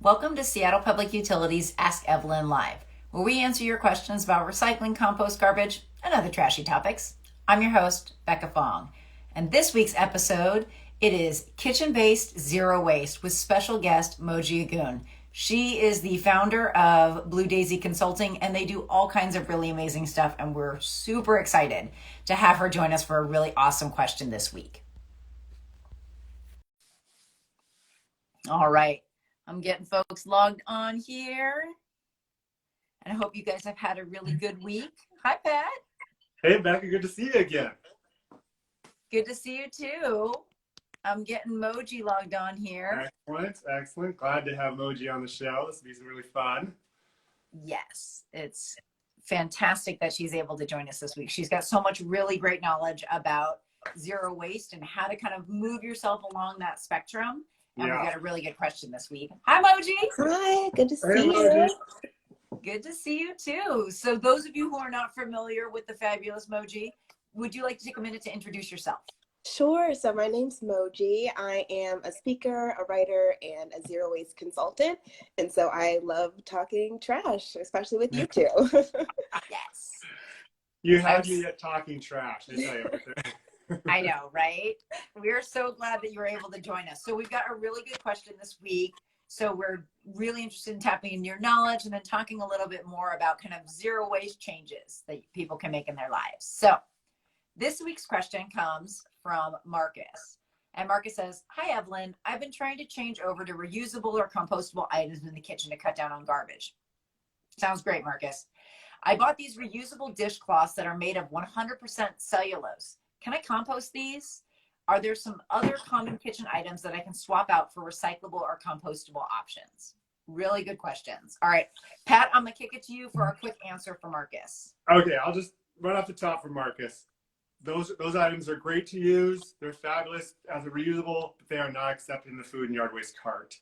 Welcome to Seattle Public Utilities Ask Evelyn Live, where we answer your questions about recycling, compost, garbage, and other trashy topics. I'm your host, Becca Fong, and this week's episode, it is kitchen-based zero waste with special guest Mogi Igun. She is the founder of Blue Daisi Consulting, and they do all kinds of really amazing stuff, and we're super excited to have her join us for a really awesome question this week. All right. I'm getting folks logged on here. And I hope you guys have had a really good week. Hi, Pat. Hey, Becca. Good to see you again. Good to see you, too. I'm getting Mogi logged on here. Excellent. Excellent. Glad to have Mogi on the show. This will be really fun. Yes. It's fantastic that she's able to join us this week. She's got so much really great knowledge about zero waste and how to kind of move yourself along that spectrum. And we've got a really good question this week. Hi, Mogi. Hi, good to see Mogi. you. Good to see you, too. So those of you who are not familiar with the fabulous Mogi, would you like to take a minute to introduce yourself? Sure. So my name's Mogi. I am a speaker, a writer, and a zero waste consultant. And so I love talking trash, especially with you two. Yes. You have me at talking trash, I tell you. I know, right? We're so glad that you were able to join us. So we've got a really good question this week. So we're really interested in tapping into your knowledge and then talking a little bit more about kind of zero waste changes that people can make in their lives. So this week's question comes from Marcus. And Marcus says, hi, Evelyn. I've been trying to change over to reusable or compostable items in the kitchen to cut down on garbage. Sounds great, Marcus. I bought these reusable dishcloths that are made of 100% cellulose. Can I compost these? Are there some other common kitchen items that I can swap out for recyclable or compostable options? Really good questions. All right, Pat, I'm gonna kick it to you for a quick answer for Marcus. Okay, I'll just run off the top for Marcus. Those items are great to use. They're fabulous as a reusable, but they are not accepted in the food and yard waste cart.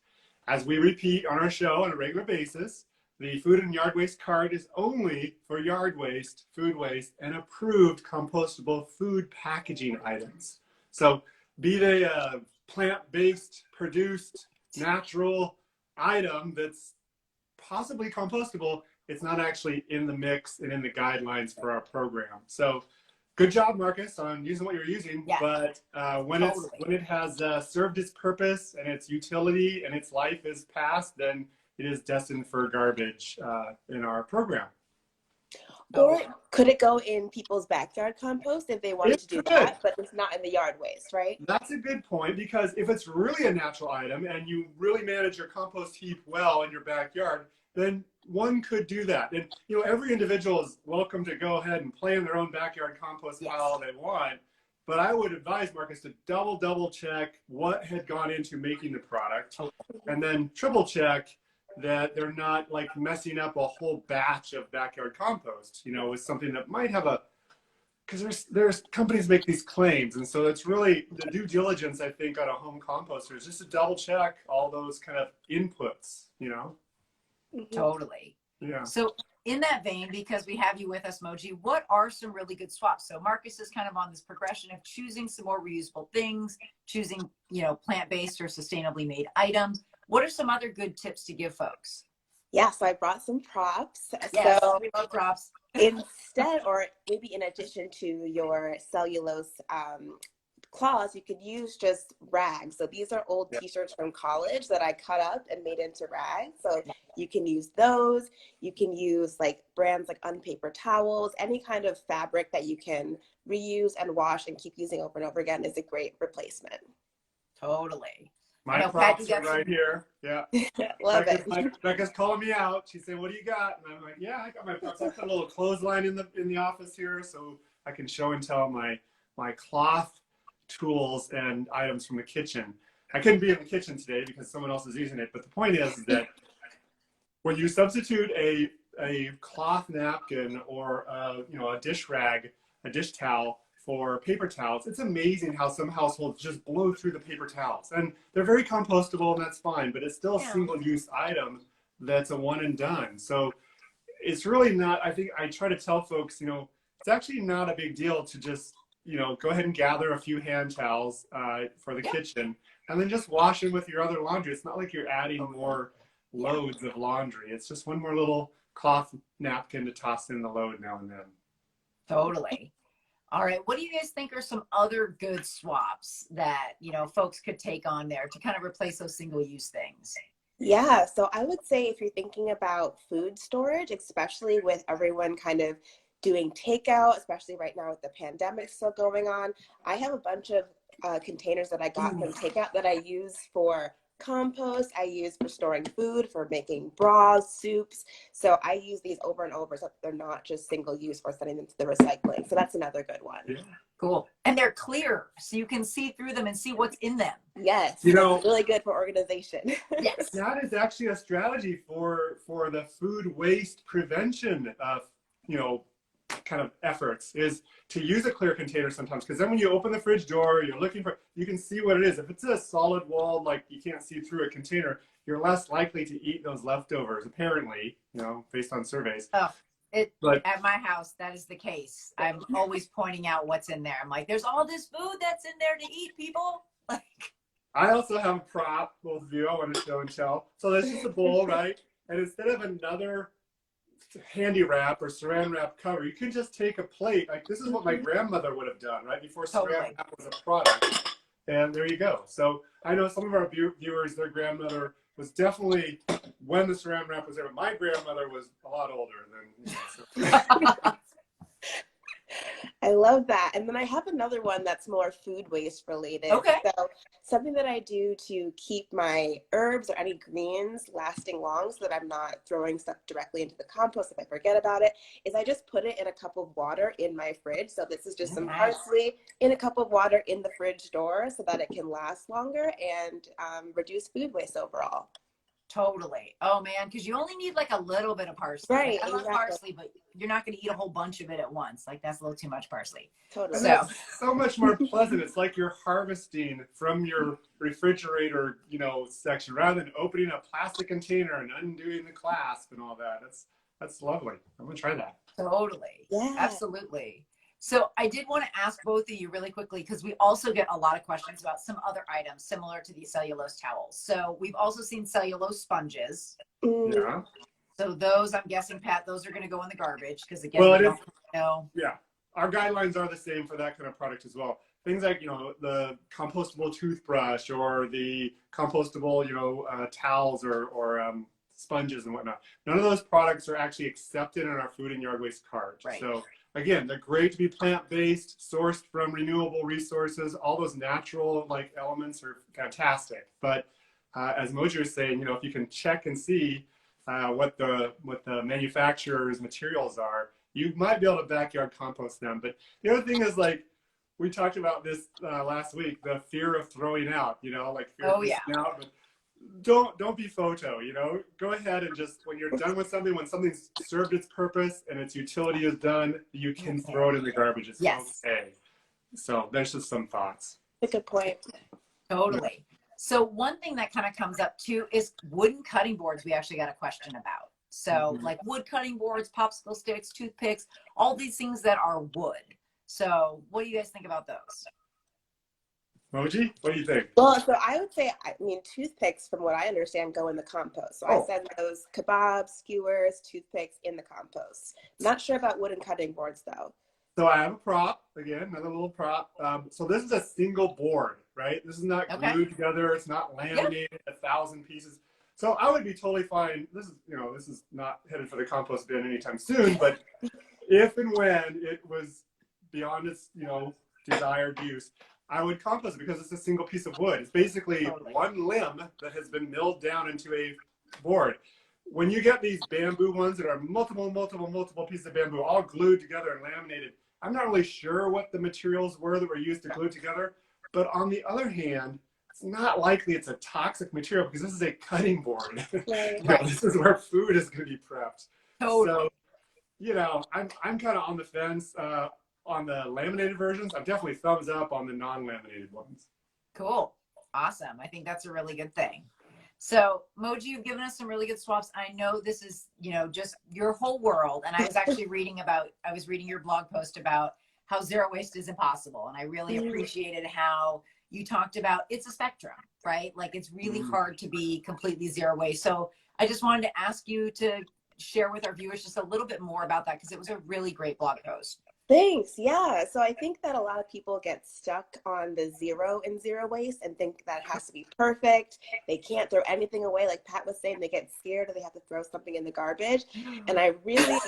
As we repeat on our show on a regular basis, the food and yard waste cart is only for yard waste, food waste, and approved compostable food packaging items. So be they a plant-based, produced, natural item that's possibly compostable, it's not actually in the mix and in the guidelines for our program. So good job, Marcus, on using what you're using. Yeah. But when it has served its purpose and its utility and its life is past, then it is destined for garbage in our program. Or could it go in people's backyard compost if they wanted to do that, but it's not in the yard waste, right? That's a good point, because if it's really a natural item and you really manage your compost heap well in your backyard, then one could do that. And every individual is welcome to go ahead and play in their own backyard compost pile they want. But I would advise Marcus to double check what had gone into making the product, and then triple check that they're not like messing up a whole batch of backyard compost, with something that might have because there's companies make these claims. And so it's really the due diligence, I think, on a home composter is just to double check all those kind of inputs, Totally. Yeah. So in that vein, because we have you with us, Mogi, what are some really good swaps? So Marcus is kind of on this progression of choosing some more reusable things, choosing, plant-based or sustainably made items. What are some other good tips to give folks? Yeah, so I brought some props. Yes, so we love props. Instead, or maybe in addition to your cellulose cloths, you could use just rags. So these are old t-shirts from college that I cut up and made into rags. So you can use those. You can use like brands like Unpaper towels. Any kind of fabric that you can reuse and wash and keep using over and over again is a great replacement. Totally. My props are right here. Yeah. Love it. Becca's calling me out. She's saying, what do you got? And I'm like, yeah, I got my props. I put a little clothesline in the office here so I can show and tell my cloth tools and items from the kitchen. I couldn't be in the kitchen today because someone else is using it. But the point is that when you substitute a cloth napkin or a dish rag, a dish towel for paper towels, it's amazing how some households just blow through the paper towels. And they're very compostable, and that's fine, but it's still a single-use item that's a one and done. So it's really not, I think I try to tell folks, it's actually not a big deal to just, go ahead and gather a few hand towels for the kitchen and then just wash them with your other laundry. It's not like you're adding more loads of laundry. It's just one more little cloth napkin to toss in the load now and then. Totally. All right. What do you guys think are some other good swaps that, folks could take on there to kind of replace those single-use things? Yeah, so I would say if you're thinking about food storage, especially with everyone kind of doing takeout, especially right now with the pandemic still going on, I have a bunch of containers that I got from takeout that I use for compost. I use for storing food, for making broths, soups. So I use these over and over so that they're not just single use or sending them to the recycling. So that's another good one. Yeah. Cool. And they're clear, so you can see through them and see what's in them. Yes, it's really good for organization. Yes. That is actually a strategy for the food waste prevention of, kind of efforts, is to use a clear container sometimes, because then when you open the fridge door, you can see what it is. If it's a solid wall, like you can't see through a container, you're less likely to eat those leftovers, apparently, based on surveys. At my house, that is the case. I'm always pointing out what's in there. I'm like, there's all this food that's in there to eat, people. I also have a prop, both of you, I want to show and tell. So there's just a bowl, right? And instead of another handy wrap or saran wrap cover, you can just take a plate. Like, this is what my grandmother would have done, right? Before saran wrap was a product. And there you go. So I know some of our viewers, their grandmother was definitely, when the saran wrap was there, my grandmother was a lot older than, I love that. And then I have another one that's more food waste related. Okay. So something that I do to keep my herbs or any greens lasting long so that I'm not throwing stuff directly into the compost if I forget about it, is I just put it in a cup of water in my fridge. So this is just some parsley in a cup of water in the fridge door so that it can last longer and reduce food waste overall. Totally. Oh man, because you only need like a little bit of parsley. Right. I love parsley, but you're not going to eat a whole bunch of it at once. Like, that's a little too much parsley. Totally. So much more pleasant. It's like you're harvesting from your refrigerator, section, rather than opening a plastic container and undoing the clasp and all that. That's lovely. I'm gonna try that. Totally. Yeah. Absolutely. So I did want to ask both of you really quickly, because we also get a lot of questions about some other items similar to these cellulose towels. So we've also seen cellulose sponges. Yeah. So those, I'm guessing, Pat, those are going to go in the garbage, because again, Well, we don't know. Yeah. Our guidelines are the same for that kind of product as well. Things like, the compostable toothbrush or the compostable, towels or sponges and whatnot. None of those products are actually accepted in our food and yard waste cart. Right. So again, they're great to be plant-based, sourced from renewable resources. All those natural elements are fantastic. But as Mogi was saying, if you can check and see what the manufacturer's materials are, you might be able to backyard compost them. But the other thing is, we talked about this last week, the fear of throwing out, fear of missing out. But don't be photo, go ahead and just, when you're done with something, when something's served its purpose and its utility is done, you can throw it in the garbage. It's okay. So there's just some thoughts. A good point. Totally. So one thing that kind of comes up too is wooden cutting boards. We actually got a question about. So like wood cutting boards, popsicle sticks, toothpicks, all these things that are wood. So what do you guys think about those? Mogi, what do you think? Well, so I would say, toothpicks, from what I understand, go in the compost. So I send those kebabs, skewers, toothpicks in the compost. Not sure about wooden cutting boards, though. So I have a prop, again, another little prop. So this is a single board, right? This is not glued together. It's not laminated 1,000 pieces. So I would be totally fine. This is not headed for the compost bin anytime soon, but if and when it was beyond its, desired use, I would compost it because it's a single piece of wood. It's basically one limb that has been milled down into a board. When you get these bamboo ones that are multiple pieces of bamboo all glued together and laminated, I'm not really sure what the materials were that were used to glue it together. But on the other hand, it's not likely it's a toxic material because this is a cutting board. This is where food is going to be prepped. So, I'm kind of on the fence on the laminated versions. I'm definitely thumbs up on the non-laminated ones. Cool. Awesome. I think that's a really good thing. So Mogi, you've given us some really good swaps. I know this is, just your whole world. And I was actually reading your blog post about how zero waste is impossible. And I really appreciated how you talked about it's a spectrum, right? Like, it's really hard to be completely zero waste. So I just wanted to ask you to share with our viewers just a little bit more about that, because it was a really great blog post. Thanks. Yeah. So I think that a lot of people get stuck on the zero in zero waste and think that it has to be perfect. They can't throw anything away. Like Pat was saying, they get scared or they have to throw something in the garbage. And I really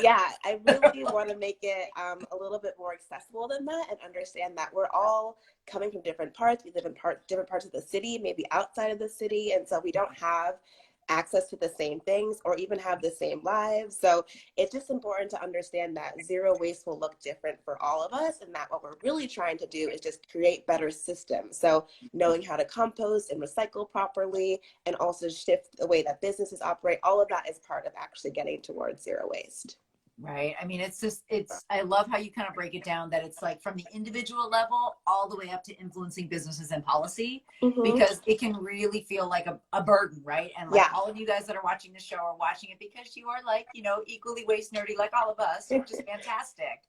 want to make it a little bit more accessible than that, and understand that we're all coming from different parts. We live in different parts of the city, maybe outside of the city. And so we don't have access to the same things or even have the same lives. So it's just important to understand that zero waste will look different for all of us, and that what we're really trying to do is just create better systems. So knowing how to compost and recycle properly, and also shift the way that businesses operate, all of that is part of actually getting towards zero waste. Right. I mean, I love how you kind of break it down, that it's like from the individual level all the way up to influencing businesses and policy, because it can really feel like a burden, right? And like all of you guys that are watching the show are watching it because you are like, equally waste nerdy like all of us, which is fantastic.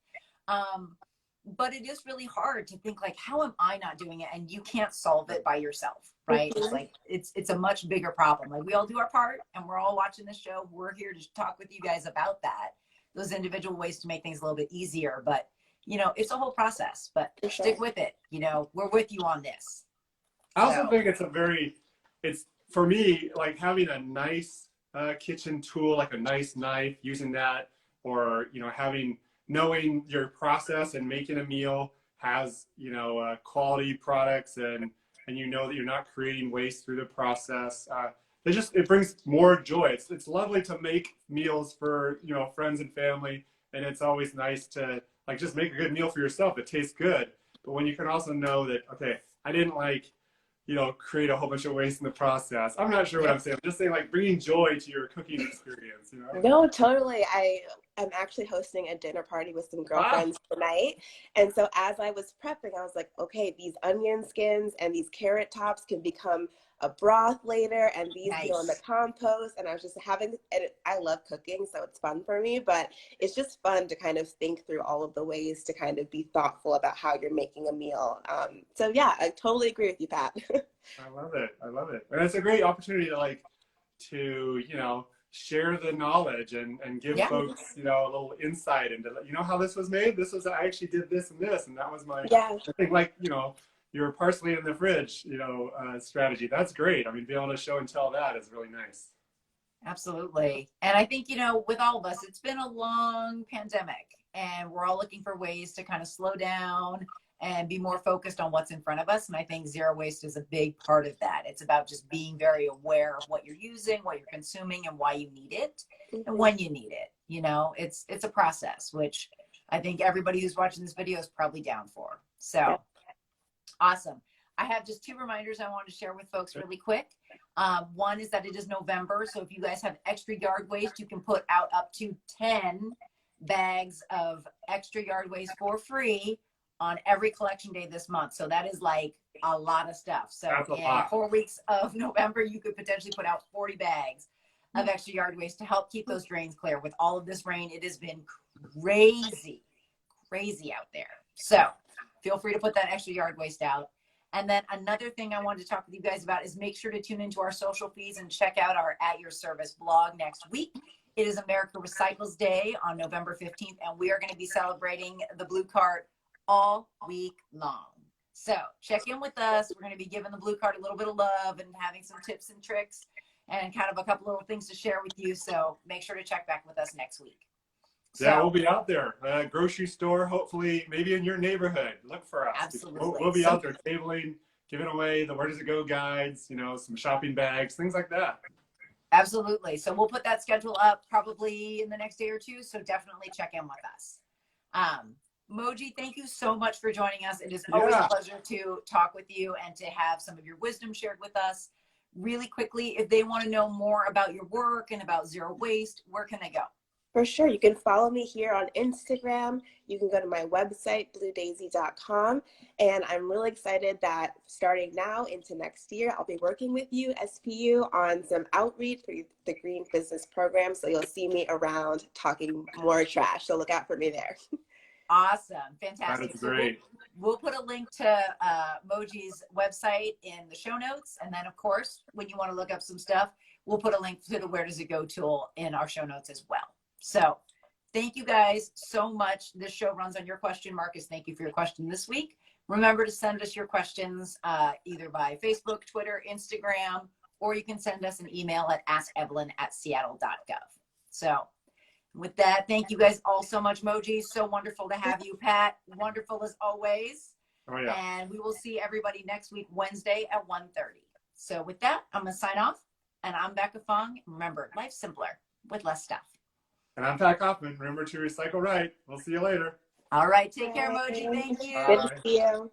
But it is really hard to think like, how am I not doing it? And you can't solve it by yourself, right? It's like, it's a much bigger problem. Like, we all do our part, and we're all watching the show. We're here to talk with you guys about that, those individual ways to make things a little bit easier. But, it's a whole process, but stick with it. We're with you on this. I also think it's for me, like having a nice kitchen tool, like a nice knife, using that, or, knowing your process and making a meal has, quality products, and that you're not creating waste through the process. It brings more joy. It's lovely to make meals for, friends and family. And it's always nice to like just make a good meal for yourself that tastes good. But when you can also know that, okay, I didn't create a whole bunch of waste in the process. I'm not sure what I'm saying. I'm just saying, like, bringing joy to your cooking experience, No, totally. I'm actually hosting a dinner party with some girlfriends tonight. And so as I was prepping, I was like, okay, these onion skins and these carrot tops can become a broth later, and these go in the compost. And I was just I love cooking, so it's fun for me, but it's just fun to kind of think through all of the ways to kind of be thoughtful about how you're making a meal. So yeah, I totally agree with you, Pat. I love it. And it's a great opportunity to share the knowledge and give folks, a little insight into, how this was made. I actually did this and this, and that was my I think, like, your parsley in the fridge, strategy. That's great. I mean, being able to show and tell that is really nice. Absolutely. And I think, with all of us, it's been a long pandemic, and we're all looking for ways to kind of slow down and be more focused on what's in front of us. And I think zero waste is a big part of that. It's about just being very aware of what you're using, what you're consuming, and why you need it and when you need it. It's a process, which I think everybody who's watching this video is probably down for. So awesome. I have just 2 reminders I want to share with folks really quick. One is that it is November. So if you guys have extra yard waste, you can put out up to 10 bags of extra yard waste for free on every collection day this month. So that is like a lot of stuff. So in 4 weeks of November, you could potentially put out 40 bags of extra yard waste to help keep those drains clear. With all of this rain, it has been crazy out there. So feel free to put that extra yard waste out. And then another thing I wanted to talk with you guys about is make sure to tune into our social feeds and check out our At Your Service blog next week. It is America Recycles Day on November 15th, and we are going to be celebrating the Blue Cart all week long. So check in with us. We're going to be giving the Blue Cart a little bit of love and having some tips and tricks and kind of a couple little things to share with you. So make sure to check back with us next week. Yeah, we'll be out there. Grocery store, hopefully, maybe in your neighborhood. Look for us. Absolutely. We'll be out there tabling, giving away the Where Does It Go guides, some shopping bags, things like that. Absolutely. So we'll put that schedule up probably in the next day or 2. So definitely check in with us. Mogi, thank you so much for joining us. It is always a pleasure to talk with you and to have some of your wisdom shared with us. Really quickly, if they want to know more about your work and about zero waste, where can they go? For sure. You can follow me here on Instagram. You can go to my website, bluedaisi.com. And I'm really excited that starting now into next year, I'll be working with you, SPU, on some outreach for the Green Business Program. So you'll see me around talking more trash. So look out for me there. Awesome. Fantastic. That is great. So we'll put a link to Mogi's website in the show notes. And then, of course, when you want to look up some stuff, we'll put a link to the Where Does It Go tool in our show notes as well. So thank you guys so much. This show runs on your question. Marcus, thank you for your question this week. Remember to send us your questions either by Facebook, Twitter, Instagram, or you can send us an email at askevelyn@seattle.gov. So with that, thank you guys all so much. Mogi, so wonderful to have you. Pat, wonderful as always. Oh, yeah. And we will see everybody next week, Wednesday at 1:30. So with that, I'm going to sign off. And I'm Becca Fong. Remember, life's simpler with less stuff. And I'm Pat Kaufman. Remember to recycle right. We'll see you later. All right. Take care, Mogi. Thank you. Good to see you.